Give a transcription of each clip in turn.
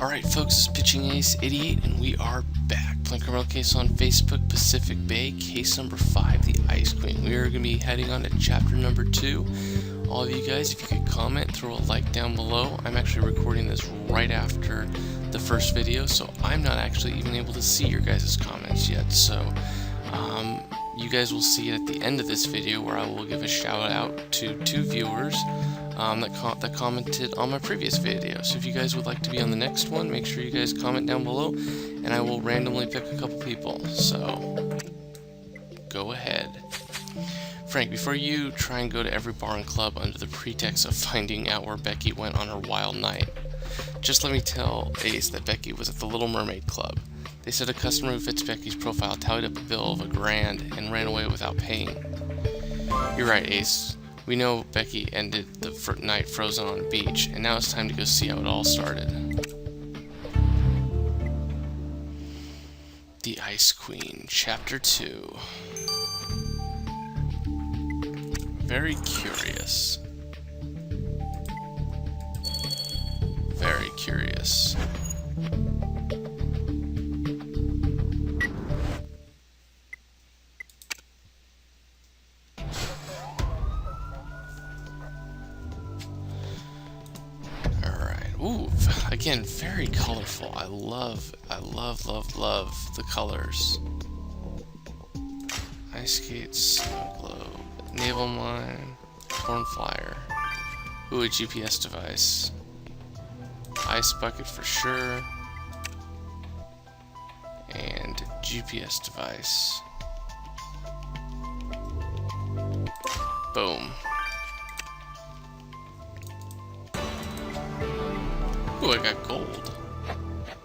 Alright folks, it's Pitching Ace 88 and we are back. Playing Criminal Case on Facebook, Pacific Bay, case number 5, the Ice Queen. We are going to be heading on to chapter number 2. All of you guys, if you could comment, throw a like down below. I'm actually recording this right after the first video, so I'm not actually even able to see your guys' comments yet. So, you guys will see it at the end of this video where I will give a shout out to 2 viewers that commented on my previous video. So if you guys would like to be on the next one, make sure you guys comment down below and I will randomly pick a couple people. So go ahead. Frank, before you try and go to every bar and club under the pretext of finding out where Becky went on her wild night, just let me tell Ace that Becky was at the Little Mermaid Club. They said a customer who fits Becky's profile tallied up a bill of $1,000 and ran away without paying. You're right, Ace. We know Becky ended the night frozen on a beach, and now it's time to go see how it all started. The Ice Queen, Chapter 2. Very curious. Very curious. Ooh, again, very colorful. I love the colors. Ice skates, snow globe, naval mine, torn flyer. Ooh, a GPS device. Ice bucket for sure. And GPS device. Boom. Ooh, I got gold.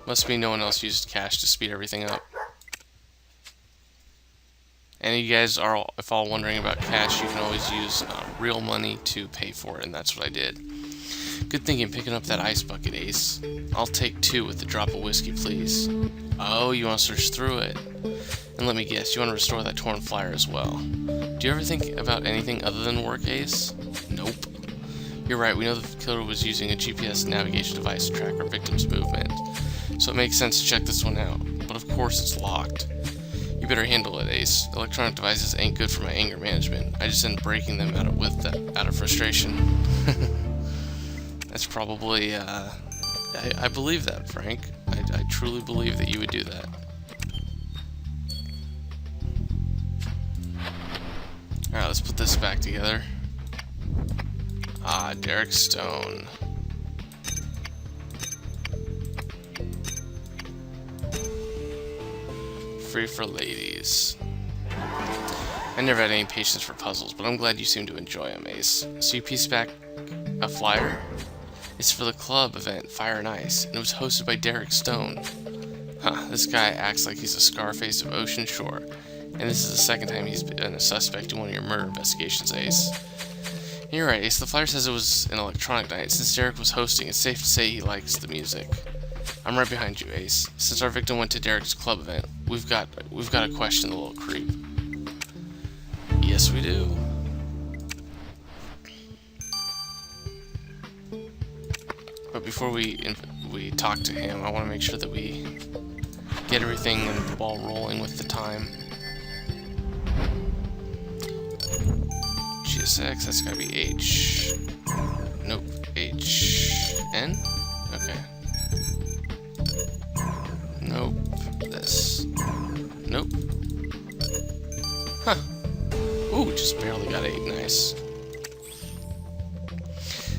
Must be no one else used cash to speed everything up. And you guys are, if all wondering about cash, you can always use real money to pay for it, and that's what I did. Good thinking picking up that ice bucket, Ace. I'll take 2 with a drop of whiskey, please. Oh, you want to search through it? And let me guess, you want to restore that torn flyer as well. Do you ever think about anything other than work, Ace? Nope. You're right, we know the killer was using a GPS navigation device to track our victim's movement, so it makes sense to check this one out, but of course it's locked. You better handle it, Ace. Electronic devices ain't good for my anger management. I just end up breaking them out of frustration. That's probably, I believe that, Frank. I truly believe that you would do that. Alright, let's put this back together. Ah, Derek Stone. Free for ladies. I never had any patience for puzzles, but I'm glad you seem to enjoy them, Ace. So you pieced back a flyer? It's for the club event, Fire and Ice, and it was hosted by Derek Stone. Huh, this guy acts like he's a Scarface of Ocean Shore, and this is the second time he's been a suspect in one of your murder investigations, Ace. You're right, Ace. The flyer says it was an electronic night. Since Derek was hosting, it's safe to say he likes the music. I'm right behind you, Ace. Since our victim went to Derek's club event, we've got to question the little creep. Yes, we do. But before we talk to him, I want to make sure that we get everything and the ball rolling with the time. GSX, that's gotta be H. Nope, HN? Okay. Nope, this. Nope. Huh. Ooh, just barely got 8, nice.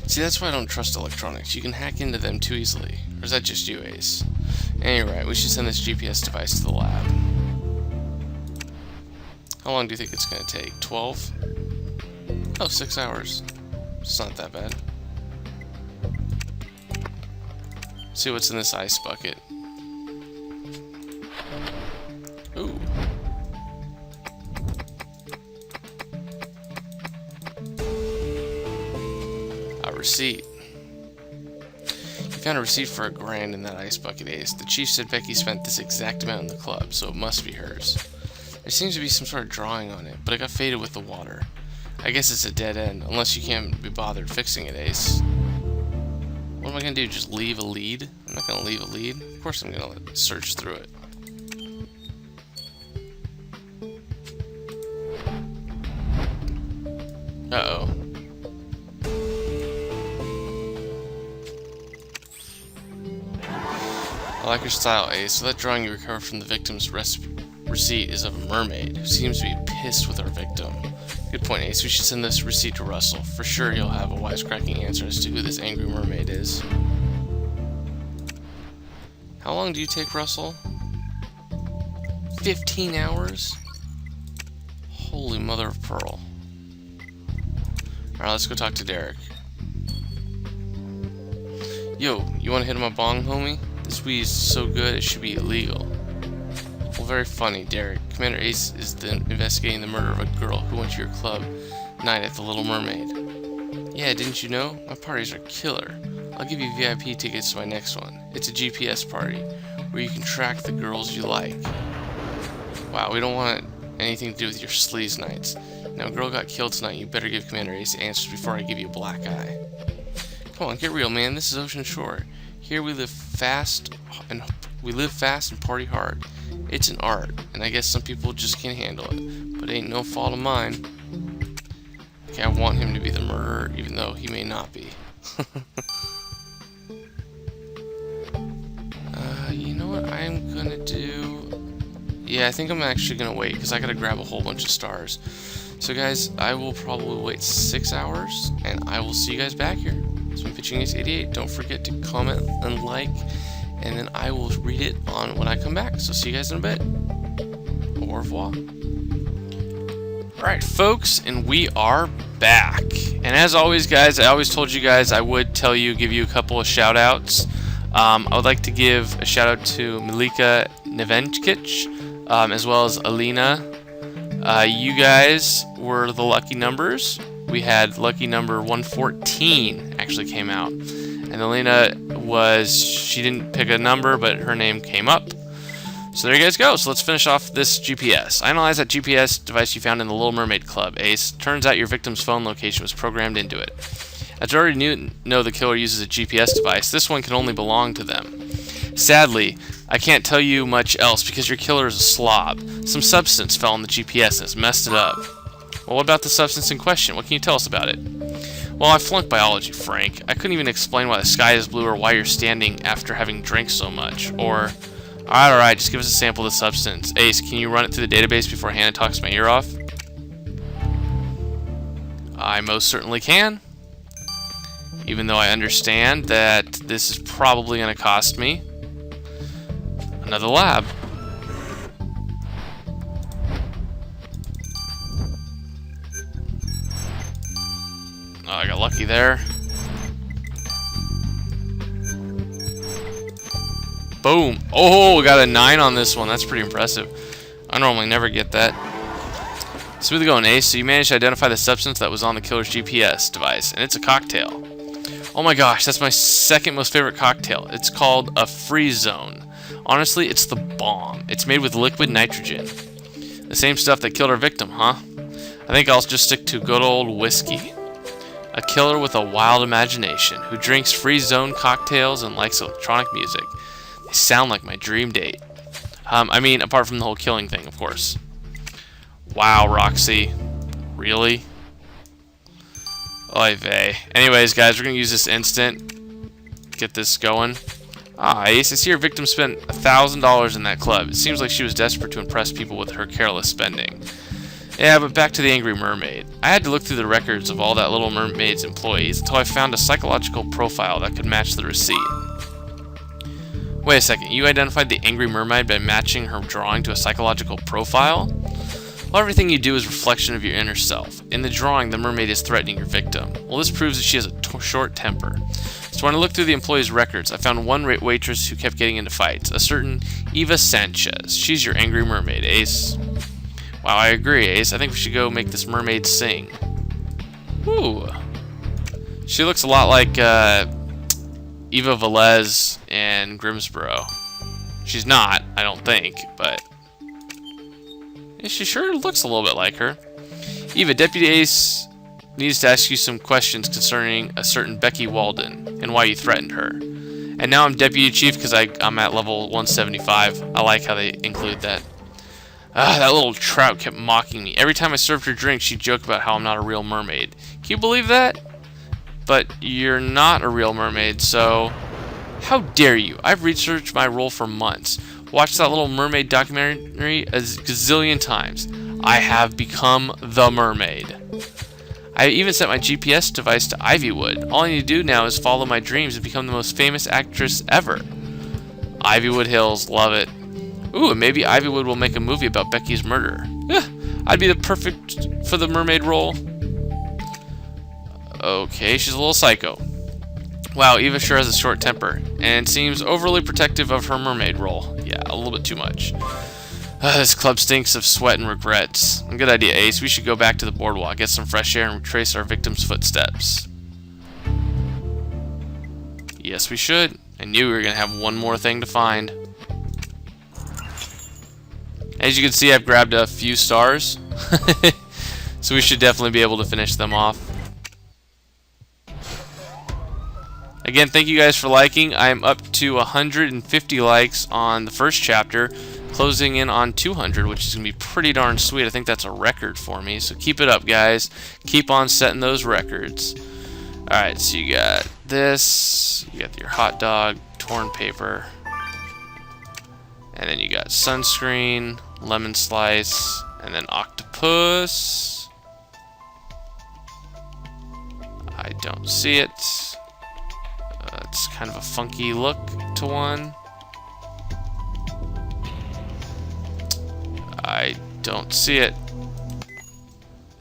See, that's why I don't trust electronics. You can hack into them too easily. Or is that just you, Ace? And you're right, we should send this GPS device to the lab. How long do you think it's gonna take? 12? Oh, 6 hours. It's not that bad. See what's in this ice bucket. Ooh. A receipt. You found a receipt for $1,000 in that ice bucket, Ace. The chief said Becky spent this exact amount in the club, so it must be hers. There seems to be some sort of drawing on it, but it got faded with the water. I guess it's a dead end, unless you can't be bothered fixing it, Ace. What am I gonna do? Just leave a lead? I'm not gonna leave a lead. Of course I'm gonna search through it. Uh-oh. I like your style, Ace. So that drawing you recovered from the victim's receipt is of a mermaid who seems to be pissed with our victim. Good point, Ace. We should send this receipt to Russell. For sure he'll have a wisecracking answer as to who this angry mermaid is. How long do you take, Russell? 15 hours? Holy mother of pearl. Alright, let's go talk to Derek. Yo, you wanna hit him a bong, homie? This weed is so good it should be illegal. Well, very funny, Derek. Commander Ace is investigating the murder of a girl who went to your club night at the Little Mermaid. Yeah, didn't you know? My parties are killer. I'll give you VIP tickets to my next one. It's a GPS party, where you can track the girls you like. Wow, we don't want anything to do with your sleaze nights. Now, a girl got killed tonight. You better give Commander Ace answers before I give you a black eye. Come on, get real, man. This is Ocean Shore. Here we live fast and party hard. It's an art, and I guess some people just can't handle it. But it ain't no fault of mine. Okay, I want him to be the murderer, even though he may not be. You know what I'm gonna do? Yeah, I think I'm actually gonna wait, because I gotta grab a whole bunch of stars. So guys, I will probably wait 6 hours, and I will see you guys back here. It's been Pitching Ace 88. Don't forget to comment and like, and then I will read it on when I come back. So see you guys in a bit. Au revoir. Alright, folks, and we are back. And as always, guys, I always told you guys I would give you a couple of shout outs. I would like to give a shout out to Milika Nevenkic, as well as Alina. You guys were the lucky numbers. We had lucky number 114 actually came out. And Alina she didn't pick a number, but her name came up. So there you guys go. So let's finish off this GPS. Analyze that GPS device you found in the Little Mermaid Club, Ace. Turns out your victim's phone location was programmed into it. As you already know the killer uses a GPS device, this one can only belong to them. Sadly, I can't tell you much else because your killer is a slob. Some substance fell on the GPS and has messed it up. Well, what about the substance in question? What can you tell us about it? Well, I flunked biology, Frank. I couldn't even explain why the sky is blue or why you're standing after having drank so much. Or, alright, just give us a sample of the substance. Ace, can you run it through the database before Hannah talks my ear off? I most certainly can. Even though I understand that this is probably going to cost me another lab. Oh, I got lucky there. Boom. Oh, we got a 9 on this one. That's pretty impressive. I normally never get that. Smooth going, Ace. So you managed to identify the substance that was on the killer's GPS device, and it's a cocktail. Oh my gosh, that's my second most favorite cocktail. It's called a Freeze Zone. Honestly, it's the bomb. It's made with liquid nitrogen. The same stuff that killed our victim, huh? I think I'll just stick to good old whiskey. A killer with a wild imagination who drinks Freeze Zone cocktails and likes electronic music. They sound like my dream date. I mean, apart from the whole killing thing, of course. Wow, Roxy. Really? Oy vey. Anyways, guys, we're going to use this instant. Get this going. Ah, Ace, I see your victim spent $1,000 in that club. It seems like she was desperate to impress people with her careless spending. Yeah, but back to the Angry Mermaid. I had to look through the records of all that Little Mermaid's employees until I found a psychological profile that could match the receipt. Wait a second, you identified the Angry Mermaid by matching her drawing to a psychological profile? Well, everything you do is a reflection of your inner self. In the drawing, the mermaid is threatening your victim. Well, this proves that she has a short temper. So when I looked through the employees' records, I found one waitress who kept getting into fights, a certain Eva Sanchez. She's your Angry Mermaid, Ace. Wow, I agree, Ace. I think we should go make this mermaid sing. Ooh. She looks a lot like Eva Velez in Grimsboro. She's not, I don't think, but yeah, she sure looks a little bit like her. Eva, Deputy Ace needs to ask you some questions concerning a certain Becky Walden and why you threatened her. And now I'm Deputy Chief because I'm at level 175. I like how they include that. That little trout kept mocking me. Every time I served her drink, she'd joke about how I'm not a real mermaid. Can you believe that? But you're not a real mermaid, so... How dare you? I've researched my role for months. Watched that Little Mermaid documentary a gazillion times. I have become the mermaid. I even set my GPS device to Ivywood. All I need to do now is follow my dreams and become the most famous actress ever. Ivywood Hills, love it. Ooh, and maybe Ivywood will make a movie about Becky's murder. I'd be the perfect for the mermaid role. Okay, she's a little psycho. Wow, Eva sure has a short temper, and seems overly protective of her mermaid role. Yeah, a little bit too much. This club stinks of sweat and regrets. Good idea, Ace. We should go back to the boardwalk, get some fresh air, and retrace our victim's footsteps. Yes, we should. I knew we were going to have one more thing to find. As you can see, I've grabbed a few stars. So we should definitely be able to finish them off. Again, thank you guys for liking. I'm up to 150 likes on the first chapter, closing in on 200, which is going to be pretty darn sweet. I think that's a record for me, so keep it up, guys. Keep on setting those records. Alright, so you got this, you got your hot dog, torn paper, and then you got sunscreen, lemon slice, and then octopus. I don't see it. It's kind of a funky look to one. I don't see it.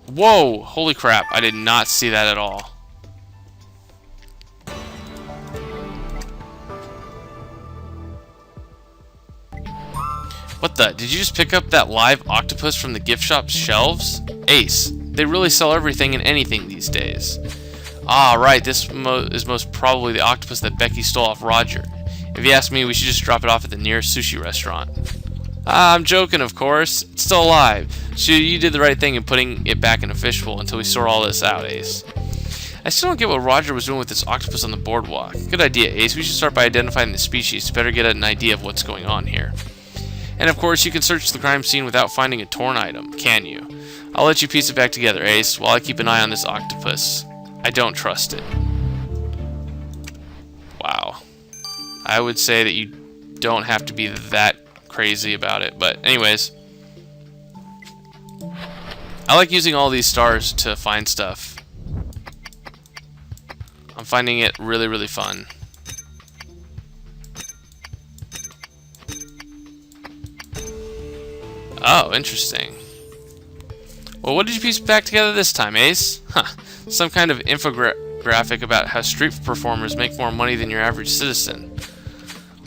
Whoa! Holy crap, I did not see that at all. What the? Did you just pick up that live octopus from the gift shop's shelves? Ace, they really sell everything and anything these days. Ah, right, this is most probably the octopus that Becky stole off Roger. If you ask me, we should just drop it off at the nearest sushi restaurant. Ah, I'm joking, of course. It's still alive. So you did the right thing in putting it back in a fishbowl until we sort all this out, Ace. I still don't get what Roger was doing with this octopus on the boardwalk. Good idea, Ace. We should start by identifying the species to better get an idea of what's going on here. And of course, you can search the crime scene without finding a torn item, can you? I'll let you piece it back together, Ace, while I keep an eye on this octopus. I don't trust it. Wow. I would say that you don't have to be that crazy about it, but anyways. I like using all these stars to find stuff. I'm finding it really, really fun. Oh, interesting. Well, what did you piece back together this time, Ace? Huh. Some kind of infographic about how street performers make more money than your average citizen.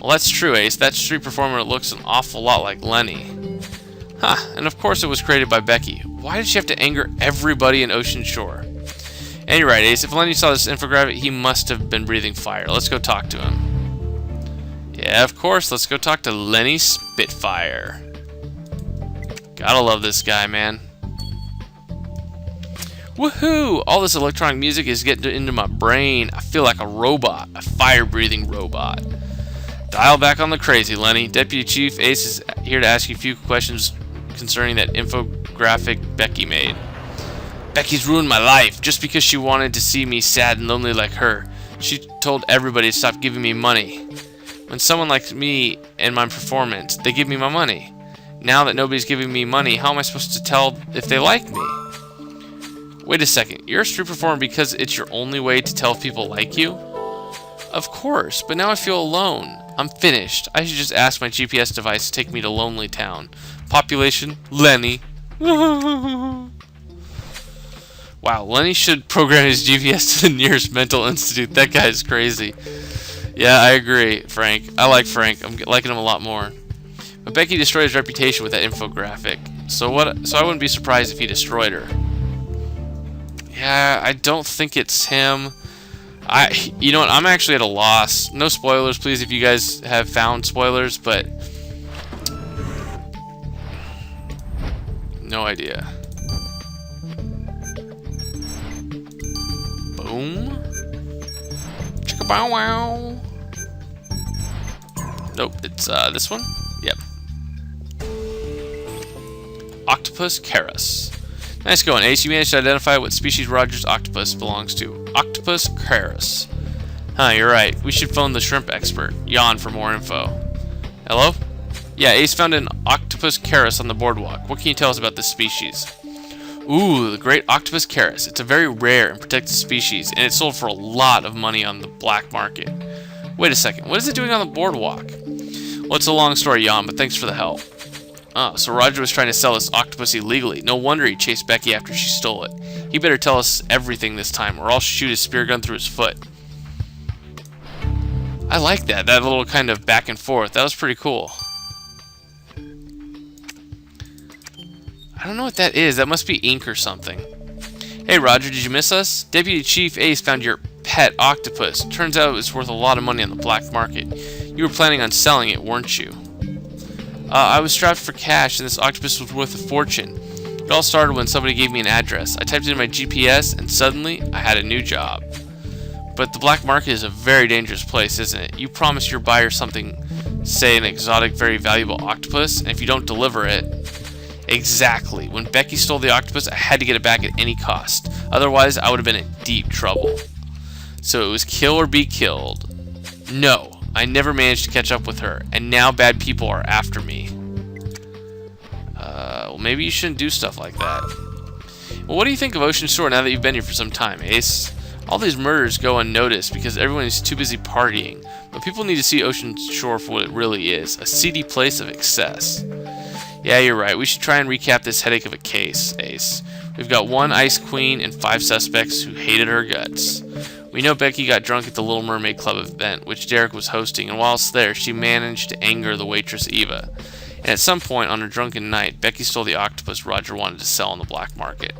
Well, that's true, Ace. That street performer looks an awful lot like Lenny. Huh, and of course it was created by Becky. Why did she have to anger everybody in Ocean Shore? And you're right, Ace. If Lenny saw this infographic, he must have been breathing fire. Let's go talk to him. Yeah, of course. Let's go talk to Lenny Spitfire. Gotta love this guy, man. Woohoo! All this electronic music is getting into my brain. I feel like a robot, a fire-breathing robot. Dial back on the crazy, Lenny. Deputy Chief Ace is here to ask you a few questions concerning that infographic Becky made. Becky's ruined my life just because she wanted to see me sad and lonely like her. She told everybody to stop giving me money. When someone likes me and my performance, they give me my money. Now that nobody's giving me money, how am I supposed to tell if they like me? Wait a second, you're a street performer because it's your only way to tell if people like you? Of course, but now I feel alone. I'm finished. I should just ask my GPS device to take me to Lonely Town. Population, Lenny. Wow, Lenny should program his GPS to the nearest mental institute. That guy's crazy. Yeah, I agree, Frank. I like Frank. I'm liking him a lot more. But Becky destroyed his reputation with that infographic. So I wouldn't be surprised if he destroyed her. Yeah, I don't think it's him. You know what? I'm actually at a loss. No spoilers, please, if you guys have found spoilers, but no idea. Bow wow. Nope, it's this one. Yep. Octopus Charis. Nice going, Ace. You managed to identify what species Roger's octopus belongs to. Octopus Charis. Huh, you're right. We should phone the shrimp expert, Jan, for more info. Hello? Yeah, Ace found an Octopus Charis on the boardwalk. What can you tell us about this species? Ooh, the great Octopus Charis. It's a very rare and protected species, and it's sold for a lot of money on the black market. Wait a second, what is it doing on the boardwalk? Well, it's a long story, Jan, but thanks for the help. So Roger was trying to sell this octopus illegally. No wonder he chased Becky after she stole it. He better tell us everything this time, or I'll shoot his spear gun through his foot. I like that little kind of back and forth. That was pretty cool. I don't know what that is. That must be ink or something. Hey Roger, did you miss us? Deputy Chief Ace found your pet octopus. Turns out it was worth a lot of money on the black market. You were planning on selling it, weren't you? I was strapped for cash and this octopus was worth a fortune. It all started when somebody gave me an address. I typed in my GPS and suddenly I had a new job. But the black market is a very dangerous place, isn't it? You promise your buyer something, say an exotic, very valuable octopus, and if you don't deliver it... Exactly. When Becky stole the octopus, I had to get it back at any cost. Otherwise, I would have been in deep trouble. So it was kill or be killed. No, I never managed to catch up with her, and now bad people are after me. Well, maybe you shouldn't do stuff like that. Well, what do you think of Ocean Shore now that you've been here for some time, Ace? All these murders go unnoticed because everyone is too busy partying, but people need to see Ocean Shore for what it really is, a seedy place of excess. Yeah, you're right. We should try and recap this headache of a case, Ace. We've got one Ice Queen and 5 suspects who hated her guts. We know Becky got drunk at the Little Mermaid Club event, which Derek was hosting, and whilst there, she managed to anger the waitress Eva. And at some point on her drunken night, Becky stole the octopus Roger wanted to sell on the black market.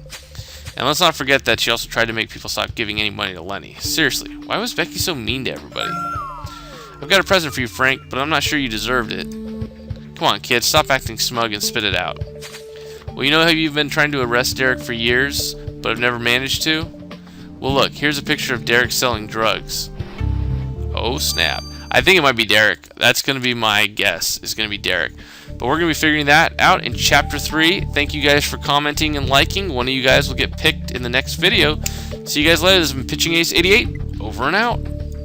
And let's not forget that she also tried to make people stop giving any money to Lenny. Seriously, why was Becky so mean to everybody? I've got a present for you, Frank, but I'm not sure you deserved it. Come on, kid, stop acting smug and spit it out. Well, you know how you've been trying to arrest Derek for years, but have never managed to? Well, look, here's a picture of Derek selling drugs. Oh, snap. I think it might be Derek. That's going to be my guess, is going to be Derek. But we're going to be figuring that out in Chapter 3. Thank you guys for commenting and liking. One of you guys will get picked in the next video. See you guys later. This has been Pitching Ace 88. Over and out.